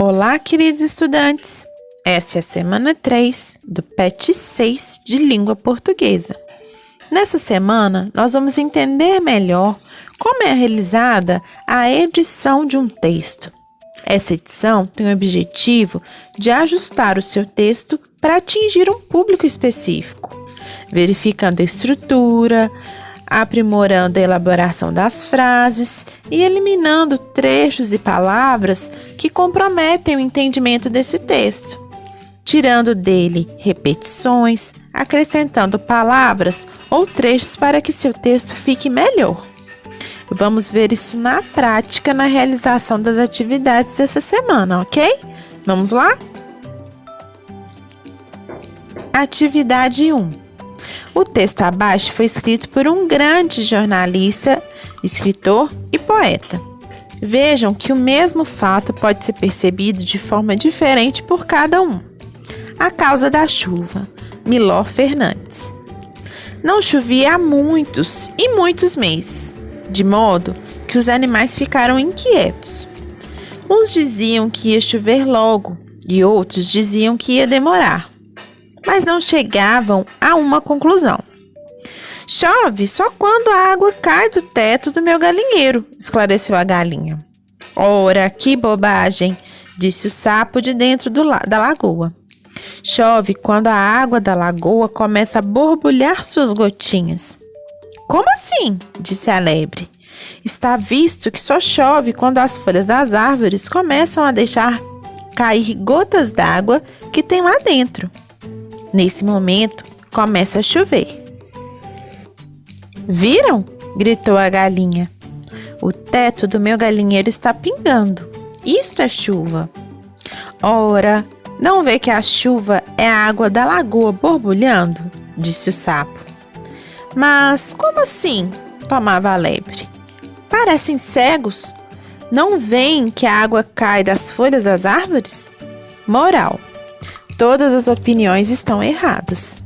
Olá, queridos estudantes! Essa é a semana 3 do PET 6 de Língua Portuguesa. Nessa semana, nós vamos entender melhor como é realizada a edição de um texto. Essa edição tem o objetivo de ajustar o seu texto para atingir um público específico, verificando a estrutura, aprimorando a elaboração das frases e eliminando trechos e palavras que comprometem o entendimento desse texto, tirando dele repetições, acrescentando palavras ou trechos para que seu texto fique melhor. Vamos ver isso na prática na realização das atividades dessa semana, ok? Vamos lá? Atividade 1. O texto abaixo foi escrito por um grande jornalista, escritor e poeta. Vejam que o mesmo fato pode ser percebido de forma diferente por cada um. A causa da chuva, Miló Fernandes. Não chovia há muitos e muitos meses, de modo que os animais ficaram inquietos. Uns diziam que ia chover logo e outros diziam que ia demorar, mas não chegavam a uma conclusão. Chove só quando a água cai do teto do meu galinheiro, esclareceu a galinha. Ora, que bobagem, disse o sapo de dentro da lagoa. Chove quando a água da lagoa começa a borbulhar suas gotinhas. Como assim? Disse a lebre. Está visto que só chove quando as folhas das árvores começam a deixar cair gotas d'água que tem lá dentro. Nesse momento, começa a chover. Viram? Gritou a galinha. O teto do meu galinheiro está pingando. Isto é chuva. Ora, não vê que a chuva é a água da lagoa borbulhando? Disse o sapo. Mas como assim? Clamava a lebre. Parecem cegos. Não veem que a água cai das folhas das árvores? Moral. Todas as opiniões estão erradas.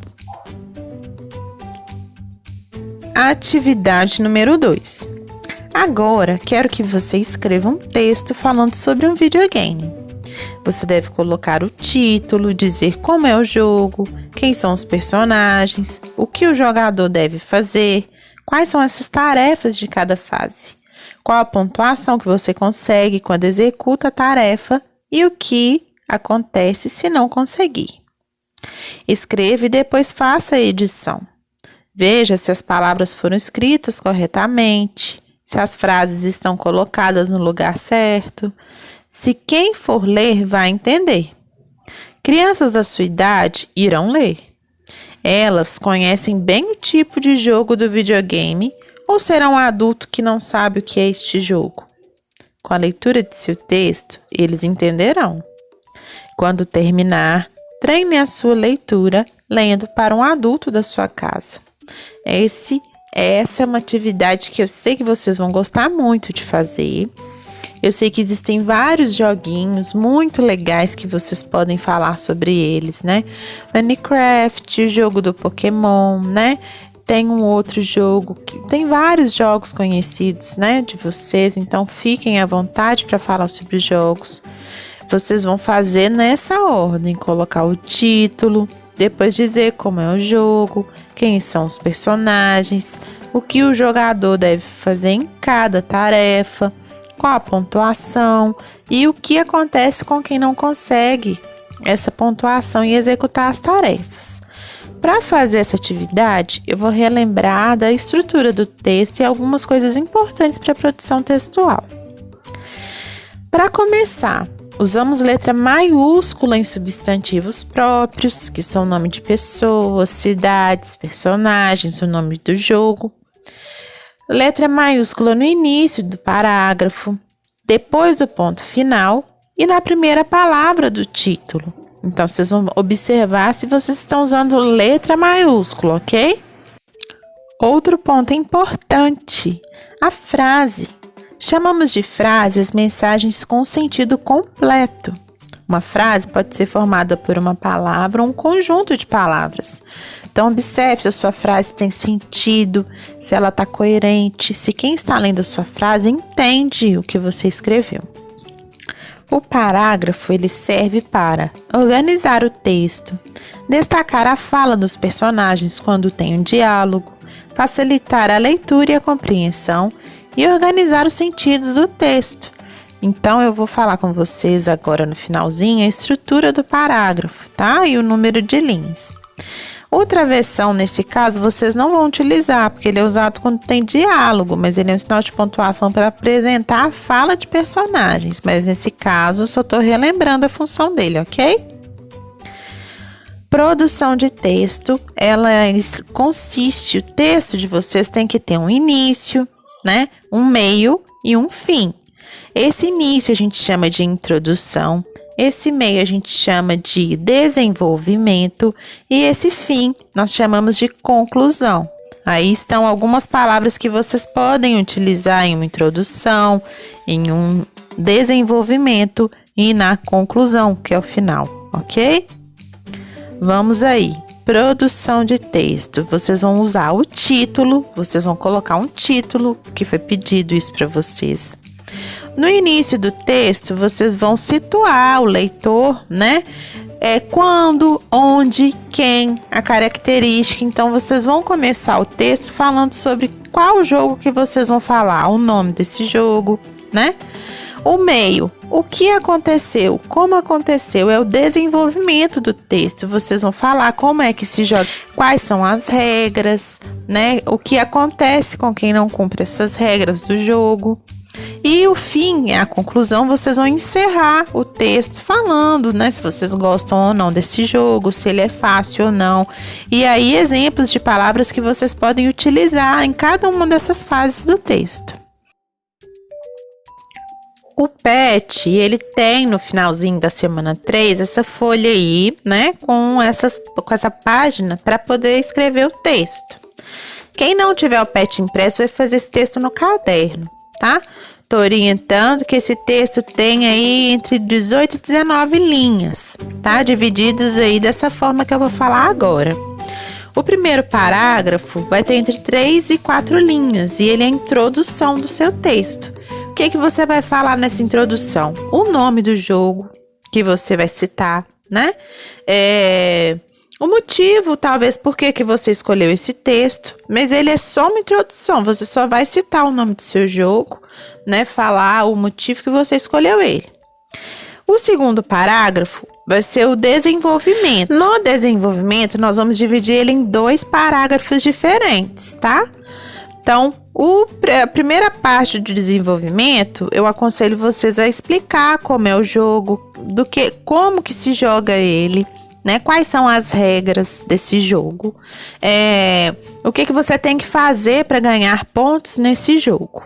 Atividade número 2. Agora, quero que você escreva um texto falando sobre um videogame. Você deve colocar o título, dizer como é o jogo, quem são os personagens, o que o jogador deve fazer, quais são essas tarefas de cada fase, qual a pontuação que você consegue quando executa a tarefa e o que acontece se não conseguir. Escreva e depois faça a edição. Veja se as palavras foram escritas corretamente, se as frases estão colocadas no lugar certo, se quem for ler vai entender. Crianças da sua idade irão ler. Elas conhecem bem o tipo de jogo do videogame ou será um adulto que não sabe o que é este jogo? Com a leitura de seu texto, eles entenderão. Quando terminar, treine a sua leitura lendo para um adulto da sua casa. Essa é uma atividade que eu sei que vocês vão gostar muito de fazer. Eu sei que existem vários joguinhos muito legais que vocês podem falar sobre eles, né? Minecraft, o jogo do Pokémon, né? Tem um outro jogo, tem vários jogos conhecidos, né, de vocês. Então, fiquem à vontade para falar sobre os jogos. Vocês vão fazer nessa ordem, colocar o título, depois dizer como é o jogo, quem são os personagens, o que o jogador deve fazer em cada tarefa, qual a pontuação e o que acontece com quem não consegue essa pontuação e executar as tarefas. Para fazer essa atividade, eu vou relembrar da estrutura do texto e algumas coisas importantes para a produção textual. Para começar, usamos letra maiúscula em substantivos próprios, que são nome de pessoas, cidades, personagens, o nome do jogo. Letra maiúscula no início do parágrafo, depois do ponto final e na primeira palavra do título. Então, vocês vão observar se vocês estão usando letra maiúscula, ok? Outro ponto importante, a frase. Chamamos de frase as mensagens com sentido completo. Uma frase pode ser formada por uma palavra ou um conjunto de palavras. Então, observe se a sua frase tem sentido, se ela está coerente, se quem está lendo a sua frase entende o que você escreveu. O parágrafo ele serve para organizar o texto, destacar a fala dos personagens quando tem um diálogo, facilitar a leitura e a compreensão e organizar os sentidos do texto. Então, eu vou falar com vocês agora no finalzinho a estrutura do parágrafo, tá? E o número de linhas. O travessão, nesse caso, vocês não vão utilizar, porque ele é usado quando tem diálogo, mas ele é um sinal de pontuação para apresentar a fala de personagens. Mas nesse caso, eu só estou relembrando a função dele, ok? Produção de texto, ela consiste, o texto de vocês tem que ter um início, né? Um meio e um fim. Esse início a gente chama de introdução. Esse meio a gente chama de desenvolvimento e esse fim nós chamamos de conclusão. Aí estão algumas palavras que vocês podem utilizar em uma introdução, em um desenvolvimento e na conclusão, que é o final, ok? Vamos aí. Produção de texto. Vocês vão usar o título, vocês vão colocar um título, que foi pedido isso para vocês. No início do texto, vocês vão situar o leitor, né? Quando, onde, quem, a característica. Então, vocês vão começar o texto falando sobre qual jogo que vocês vão falar, o nome desse jogo, né? O meio, o que aconteceu, como aconteceu, é o desenvolvimento do texto. Vocês vão falar como é que se joga, quais são as regras, né? O que acontece com quem não cumpre essas regras do jogo. E o fim, a conclusão, vocês vão encerrar o texto falando, né, se vocês gostam ou não desse jogo, se ele é fácil ou não. E aí, exemplos de palavras que vocês podem utilizar em cada uma dessas fases do texto. O PET, ele tem no finalzinho da semana 3 essa folha aí, né, com essa página para poder escrever o texto. Quem não tiver o PET impresso vai fazer esse texto no caderno, tá? Tô orientando que esse texto tem aí entre 18 e 19 linhas, tá? Divididos aí dessa forma que eu vou falar agora. O primeiro parágrafo vai ter entre 3 e 4 linhas e ele é a introdução do seu texto. O que você vai falar nessa introdução? O nome do jogo que você vai citar, né? O motivo, talvez, por que você escolheu esse texto, mas ele é só uma introdução, você só vai citar o nome do seu jogo, né? Falar o motivo que você escolheu ele. O segundo parágrafo vai ser o desenvolvimento. No desenvolvimento, nós vamos dividir ele em 2 parágrafos diferentes, tá? Então, a primeira parte do desenvolvimento, eu aconselho vocês a explicar como é o jogo, como que se joga ele, né? Quais são as regras desse jogo? O que você tem que fazer para ganhar pontos nesse jogo?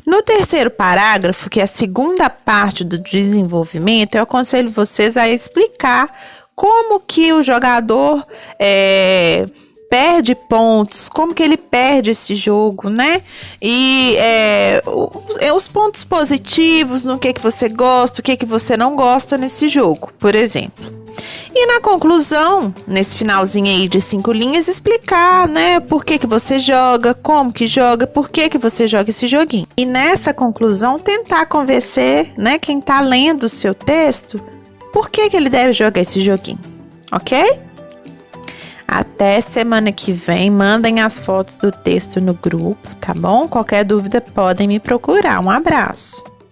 No terceiro parágrafo, que é a segunda parte do desenvolvimento, eu aconselho vocês a explicar como que o jogador perde pontos, como que ele perde esse jogo, né? E os pontos positivos, no que você gosta, o que você não gosta nesse jogo, por exemplo. E na conclusão, nesse finalzinho aí de 5 linhas, explicar, né, por que você joga, como que joga, por que você joga esse joguinho. E nessa conclusão, tentar convencer, né, quem tá lendo o seu texto, por que ele deve jogar esse joguinho, ok? Até semana que vem, mandem as fotos do texto no grupo, tá bom? Qualquer dúvida podem me procurar. Um abraço!